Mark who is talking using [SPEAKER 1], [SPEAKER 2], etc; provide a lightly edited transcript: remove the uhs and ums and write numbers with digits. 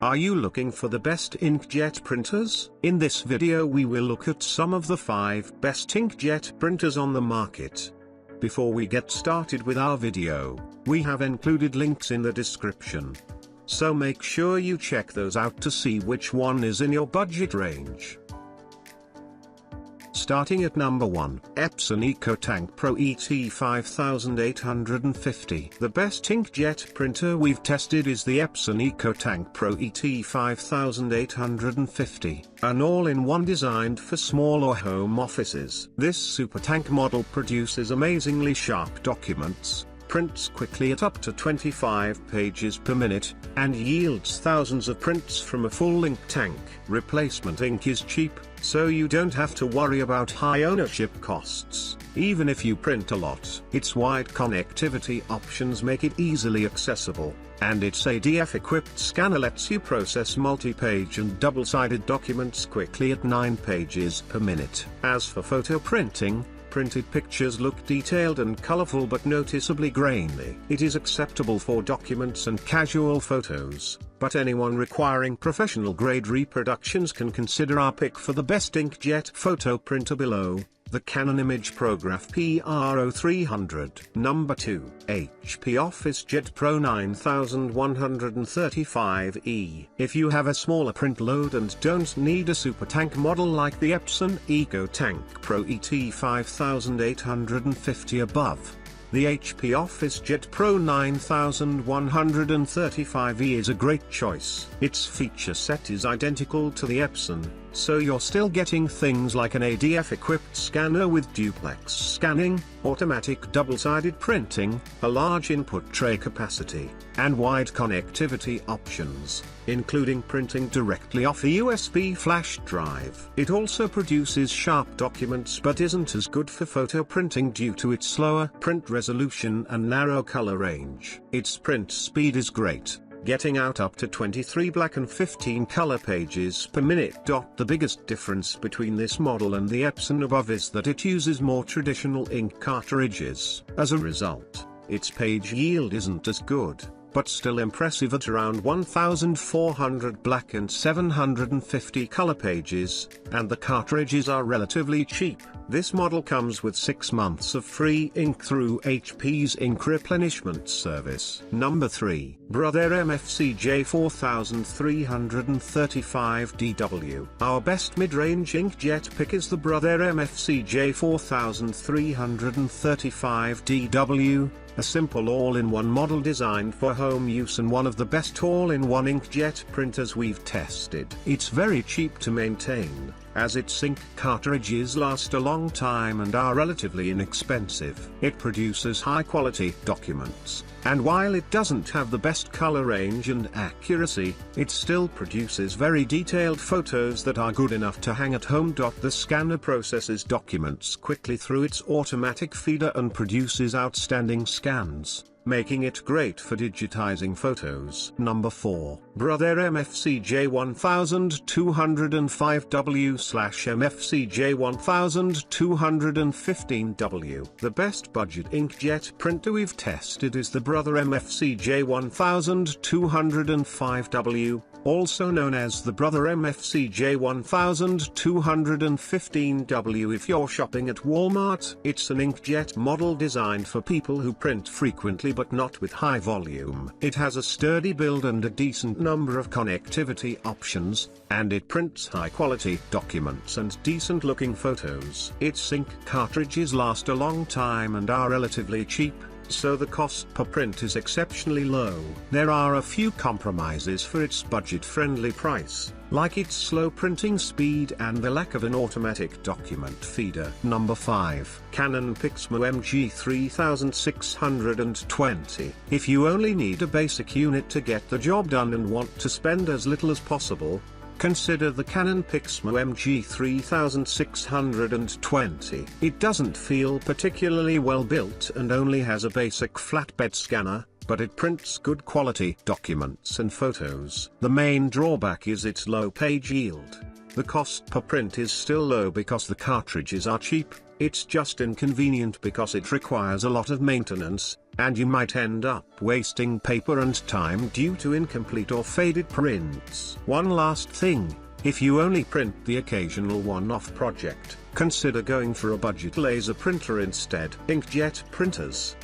[SPEAKER 1] Are you looking for the best inkjet printers? In this video we will look at some of the 5 best inkjet printers on the market. Before we get started with our video, we have included links in the description. So make sure you check those out to see which one is in your budget range. Starting at number 1, Epson EcoTank Pro ET 5850. The best inkjet printer we've tested is the Epson EcoTank Pro ET 5850, an all-in-one designed for small or home offices. This super tank model produces amazingly sharp documents, prints quickly at up to 25 pages per minute, and yields thousands of prints from a full ink tank. Replacement ink is cheap, so you don't have to worry about high ownership costs, even if you print a lot. Its wide connectivity options make it easily accessible, and its ADF-equipped scanner lets you process multi-page and double-sided documents quickly at 9 pages per minute. As for photo printing, printed pictures look detailed and colorful but noticeably grainy. It is acceptable for documents and casual photos, but anyone requiring professional-grade reproductions can consider our pick for the best inkjet photo printer below, the Canon ImagePrograph PR0300. Number 2, HP OfficeJet Pro 9135E. If you have a smaller print load and don't need a super tank model like the Epson EcoTank Pro ET 5850 above, the HP OfficeJet Pro 9135E is a great choice. Its feature set is identical to the Epson, so you're still getting things like an ADF-equipped scanner with duplex scanning, automatic double-sided printing, a large input tray capacity, and wide connectivity options, including printing directly off a USB flash drive. It also produces sharp documents but isn't as good for photo printing due to its slower print resolution and narrow color range. Its print speed is great, getting out up to 23 black and 15 color pages per minute. The biggest difference between this model and the Epson above is that it uses more traditional ink cartridges. As a result, its page yield isn't as good, but still impressive at around 1,400 black and 750 color pages, and the cartridges are relatively cheap. This model comes with 6 months of free ink through HP's ink replenishment service. Number 3, Brother MFC J4335DW. Our best mid-range inkjet pick is the Brother MFC J4335DW. A simple all-in-one model designed for home use and one of the best all-in-one inkjet printers we've tested. It's very cheap to maintain, as its ink cartridges last a long time and are relatively inexpensive. It produces high-quality documents, and while it doesn't have the best color range and accuracy, it still produces very detailed photos that are good enough to hang at home. The scanner processes documents quickly through its automatic feeder and produces outstanding scans, making it great for digitizing photos. Number 4, Brother MFC J1205W/MFC J1215W. The best budget inkjet printer we've tested is the Brother MFC J1205W, also known as the Brother MFC J1215W if you're shopping at Walmart. It's an inkjet model designed for people who print frequently but not with high volume. It has a sturdy build and a decent number of connectivity options, and it prints high-quality documents and decent-looking photos. Its ink cartridges last a long time and are relatively cheap, so the cost per print is exceptionally low. There are a few compromises for its budget-friendly price, like its slow printing speed and the lack of an automatic document feeder. Number 5, Canon Pixma MG3620. If you only need a basic unit to get the job done and want to spend as little as possible, consider the Canon Pixma MG3620. It doesn't feel particularly well built and only has a basic flatbed scanner, but it prints good quality documents and photos. The main drawback is its low page yield. The cost per print is still low because the cartridges are cheap. It's just inconvenient because it requires a lot of maintenance, and you might end up wasting paper and time due to incomplete or faded prints. One last thing, if you only print the occasional one-off project, consider going for a budget laser printer instead. Inkjet printers,